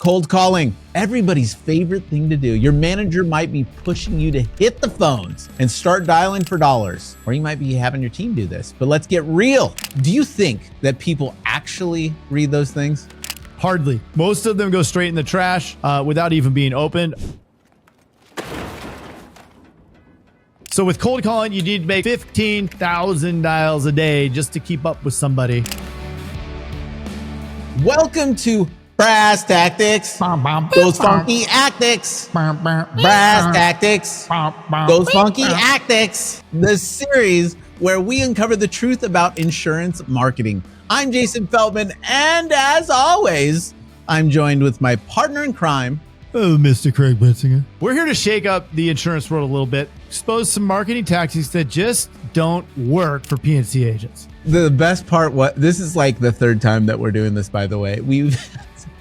Cold calling, everybody's favorite thing to do. Your manager might be pushing you to hit the phones and start dialing for dollars, or you might be having your team do this. But let's get real. Do you think that people actually read those things? Hardly. Most of them go straight in the trash without even being opened. So with cold calling, you need to make 15,000 dials a day just to keep up with somebody. Welcome to Brass Tactics, those funky actics. Brass Tactics, those funky actics. The series where we uncover the truth about insurance marketing. I'm Jason Feldman, and as always, I'm joined with my partner in crime. Oh, Mr. Craig Bensinger. We're here to shake up the insurance world a little bit, expose some marketing tactics that just don't work for P&C agents. The best part, this is like the third time that we're doing this, by the way. We've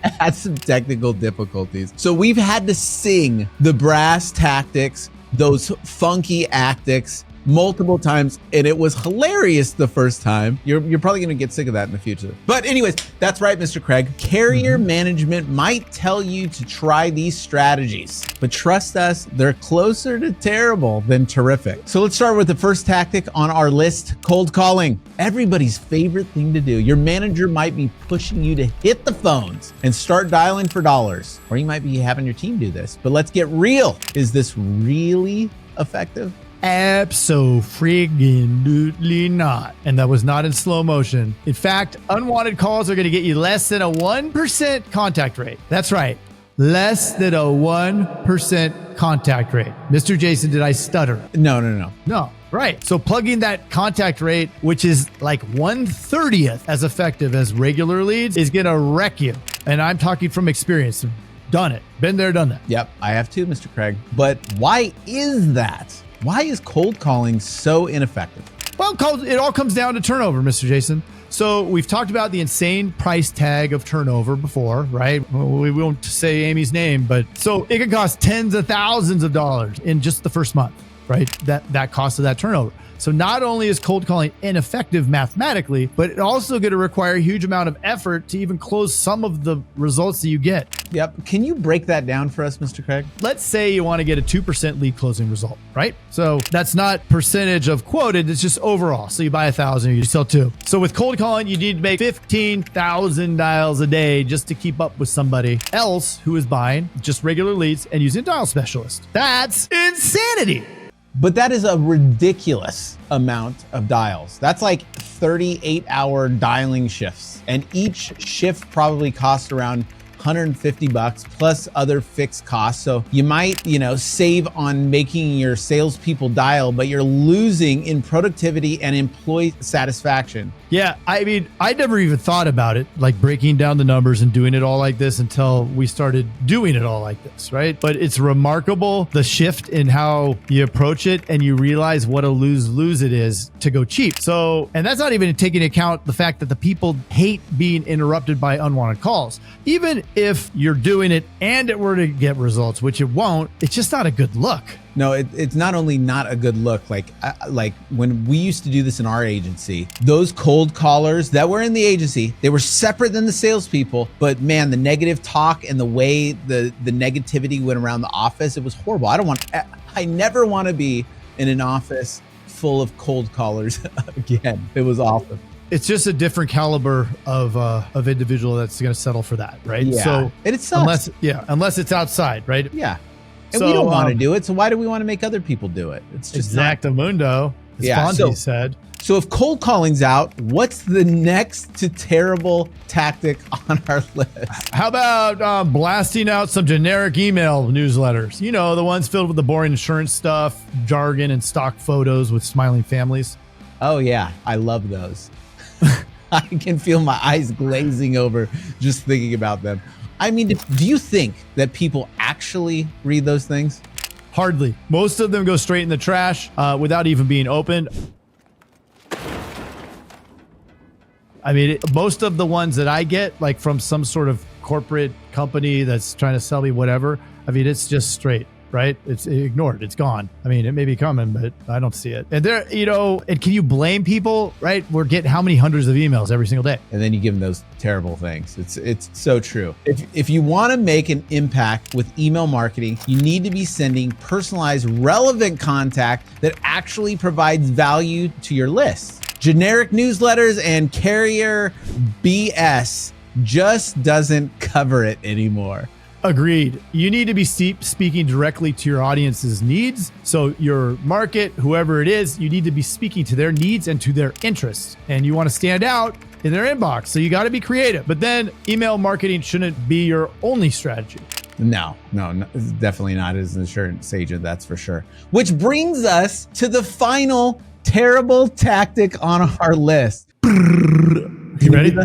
had some technical difficulties. So we've had to sing the Brass Tactics, those funky actics, multiple times, and it was hilarious the first time. You're probably going to get sick of that in the future. But anyways, that's right, Mr. Craig. Carrier management might tell you to try these strategies, but trust us, they're closer to terrible than terrific. So let's start with the first tactic on our list, cold calling. Everybody's favorite thing to do. Your manager might be pushing you to hit the phones and start dialing for dollars, or you might be having your team do this. But let's get real. Is this really effective? Abso-friggin-lutely not. And that was not in slow motion. In fact, unwanted calls are going to get you less than a 1% contact rate. That's right. Less than a 1% contact rate. Mr. Jason, did I stutter? No. No. Right. So plugging that contact rate, which is like 1/30th as effective as regular leads, is going to wreck you. And I'm talking from experience. Done it. Been there, done that. Yep, I have too, Mr. Craig. But why is that? Why is cold calling so ineffective? Well, it all comes down to turnover, Mr. Jason. So we've talked about the insane price tag of turnover before, right? Well, we won't say Amy's name, but so it can cost tens of thousands of dollars in just the first month, right? That cost of that turnover. So not only is cold calling ineffective mathematically, but it also going to require a huge amount of effort to even close some of the results that you get. Yep. Can you break that down for us, Mr. Craig? Let's say you want to get a 2% lead closing result, right? So that's not percentage of quoted, it's just overall. So you buy 1,000, you sell 2. So with cold calling, you need to make 15,000 dials a day just to keep up with somebody else who is buying just regular leads and using a dial specialist. That's insanity. But that is a ridiculous amount of dials. That's like 38-hour dialing shifts. And each shift probably costs around $150 plus other fixed costs. So you might, save on making your salespeople dial, but you're losing in productivity and employee satisfaction. Yeah, I mean, I never even thought about it, like breaking down the numbers and doing it all like this until we started doing it all like this, right? But it's remarkable, the shift in how you approach it, and you realize what a lose-lose it is to go cheap. So, and that's not even taking into account the fact that the people hate being interrupted by unwanted calls. Even if you're doing it and it were to get results, which it won't, it's just not a good look. No, it's not only not a good look, like when we used to do this in our agency, those cold callers that were in the agency, they were separate than the salespeople, but man, the negative talk and the way the negativity went around the office, it was horrible. I never want to be in an office full of cold callers again. It was awful. It's just a different caliber of individual that's going to settle for that, right? Yeah. So and it sucks. Unless it's outside, right? Yeah. And we don't want to do it, so why do we want to make other people do it? It's just exactamundo, as Fonzie said. So if cold calling's out, what's the next to terrible tactic on our list? How about blasting out some generic email newsletters? You know, the ones filled with the boring insurance stuff, jargon, and stock photos with smiling families. Oh yeah, I love those. I can feel my eyes glazing over just thinking about them. I mean, do you think that people actually read those things? Hardly. Most of them go straight in the trash without even being opened. I mean, most of the ones that I get, like from some sort of corporate company that's trying to sell me whatever, I mean, it's just straight. right? It's ignored. It's gone. I mean, it may be coming, but I don't see it. And there, and can you blame people, right? We're getting how many hundreds of emails every single day? And then you give them those terrible things. It's so true. If you want to make an impact with email marketing, you need to be sending personalized, relevant contact that actually provides value to your list. Generic newsletters and carrier BS just doesn't cover it anymore. Agreed. You need to be speaking directly to your audience's needs. So your market, whoever it is, you need to be speaking to their needs and to their interests. And you want to stand out in their inbox. So you got to be creative. But then email marketing shouldn't be your only strategy. No, definitely not as an insurance agent, that's for sure. Which brings us to the final terrible tactic on our list. You ready?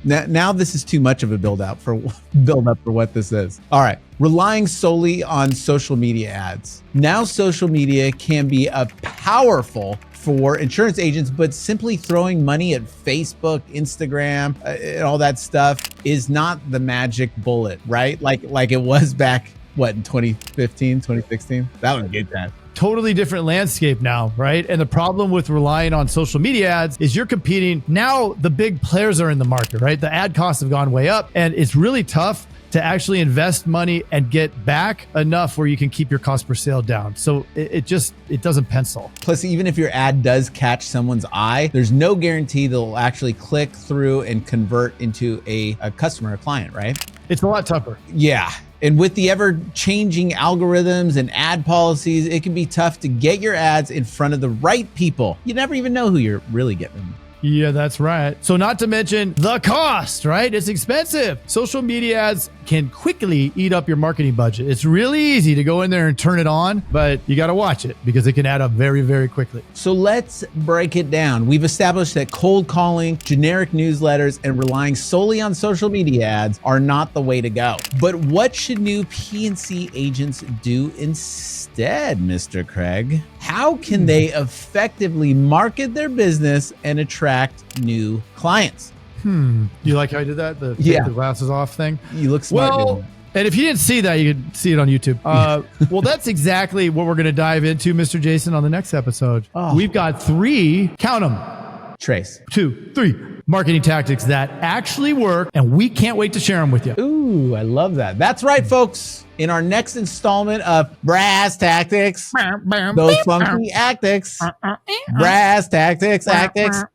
Now this is too much of a build up for what this is. All right, relying solely on social media ads. Now social media can be a powerful for insurance agents, but simply throwing money at Facebook, Instagram, and all that stuff is not the magic bullet, right? Like it was back, in 2015, 2016? That was a good time. Totally different landscape now, right? And the problem with relying on social media ads is you're competing. Now the big players are in the market, right? The ad costs have gone way up, and it's really tough to actually invest money and get back enough where you can keep your cost per sale down. So it doesn't pencil. Plus, even if your ad does catch someone's eye, there's no guarantee they'll actually click through and convert into a customer or client, right? It's a lot tougher. Yeah. And with the ever-changing algorithms and ad policies, it can be tough to get your ads in front of the right people. You never even know who you're really getting them. Yeah, that's right. So not to mention the cost, right? It's expensive. Social media ads can quickly eat up your marketing budget. It's really easy to go in there and turn it on, but you got to watch it because it can add up very, very quickly. So let's break it down. We've established that cold calling, generic newsletters, and relying solely on social media ads are not the way to go. But what should new P&C agents do instead, Mr. Craig? How can they effectively market their business and attract new clients? You like how I did that? The take the glasses off thing? You look smart doing that. And if you didn't see that, you could see it on YouTube. Well, that's exactly what we're going to dive into, Mr. Jason, on the next episode. Oh. We've got 3, count them, Trace. 2, 3 marketing tactics that actually work, and we can't wait to share them with you. Ooh, I love that. That's right, folks. In our next installment of Brass Tactics, those funky tactics. Brass Tactics,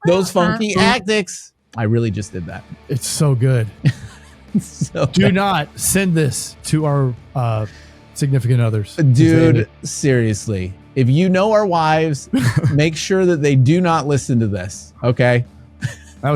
those funky tactics. I really just did that. It's so good. Do not send this to our significant others. Dude, seriously. If you know our wives, make sure that they do not listen to this, okay? That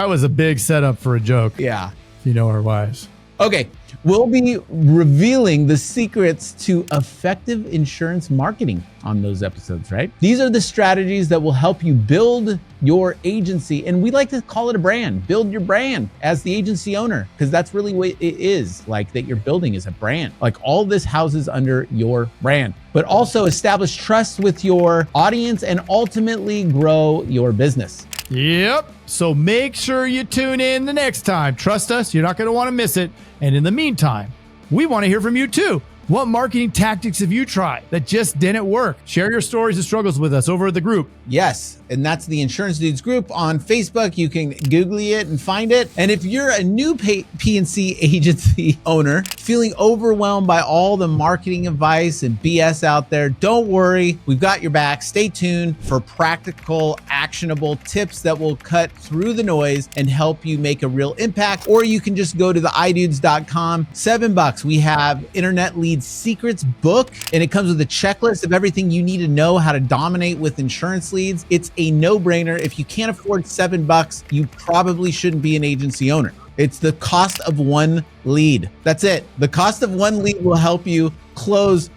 was a big setup for a joke. Yeah. If you know our wives. Okay, we'll be revealing the secrets to effective insurance marketing on those episodes, right? These are the strategies that will help you build your agency. And we like to call it a brand. Build your brand as the agency owner, because that's really what it is, like that you're building is a brand. Like all this houses under your brand, but also establish trust with your audience and ultimately grow your business. Yep. So make sure you tune in the next time. Trust us, you're not going to want to miss it. And in the meantime, we want to hear from you too. What marketing tactics have you tried that just didn't work? Share your stories and struggles with us over at the group. Yes, and that's the Insurance Dudes group on Facebook. You can Google it and find it. And if you're a new P&C agency owner feeling overwhelmed by all the marketing advice and BS out there, don't worry. We've got your back. Stay tuned for practical, actionable tips that will cut through the noise and help you make a real impact. Or you can just go to the iDudes.com. $7. We have Internet Lead Secrets book, and it comes with a checklist of everything you need to know how to dominate with insurance leads. It's a no-brainer. If you can't afford $7, you probably shouldn't be an agency owner. It's the cost of one lead. That's it. The cost of one lead will help you close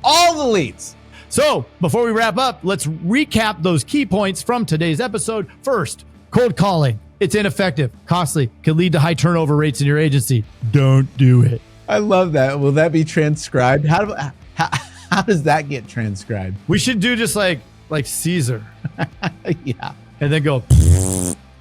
all the leads. So before we wrap up, let's recap those key points from today's episode. First, cold calling. It's ineffective, costly, can lead to high turnover rates in your agency. Don't do it. I love that. Will that be transcribed? How does that get transcribed? We should do just like Caesar. Yeah. And then go.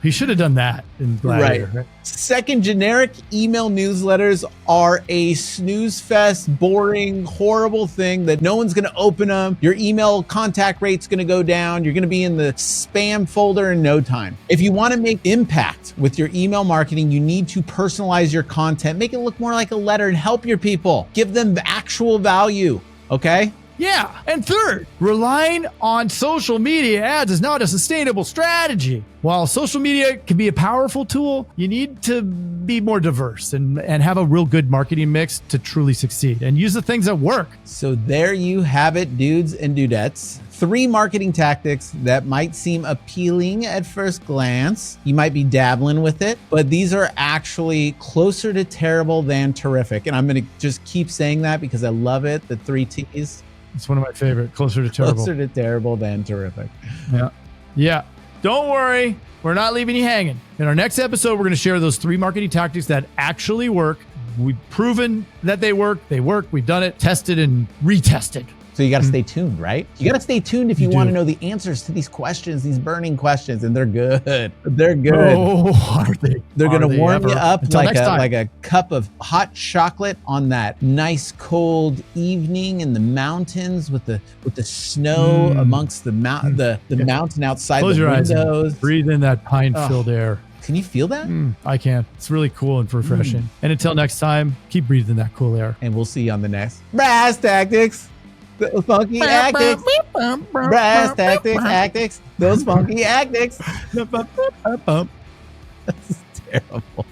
He should have done that in Gladiator. Right. Second, generic email newsletters are a snooze fest, boring, horrible thing that no one's going to open them. Your email contact rate's going to go down. You're going to be in the spam folder in no time. If you want to make impact with your email marketing, you need to personalize your content, make it look more like a letter and help your people. Give them actual value. Okay? Yeah. And third, relying on social media ads is not a sustainable strategy. While social media can be a powerful tool, you need to be more diverse and have a real good marketing mix to truly succeed and use the things that work. So there you have it, dudes and dudettes. 3 marketing tactics that might seem appealing at first glance. You might be dabbling with it, but these are actually closer to terrible than terrific. And I'm going to just keep saying that because I love it. The 3 T's. It's one of my favorite. Closer to terrible. Closer to terrible than terrific. Yeah. Yeah. Don't worry. We're not leaving you hanging. In our next episode, we're going to share those 3 marketing tactics that actually work. We've proven that they work. They work. We've done it, tested and retested. So you got to stay tuned, right? You got to stay tuned if you want to know the answers to these questions, these burning questions, and they're good. They're good. Oh, are they? They're going to warm you up like a cup of hot chocolate on that nice cold evening in the mountains with the snow amongst the mountain outside. Close the your windows. Eyes. Breathe in that pine-filled air. Can you feel that? I can. It's really cool and refreshing. And until next time, keep breathing that cool air. And we'll see you on the next Brass Tactics. Those funky tactics. Brass tactics. Those funky tactics. That's terrible.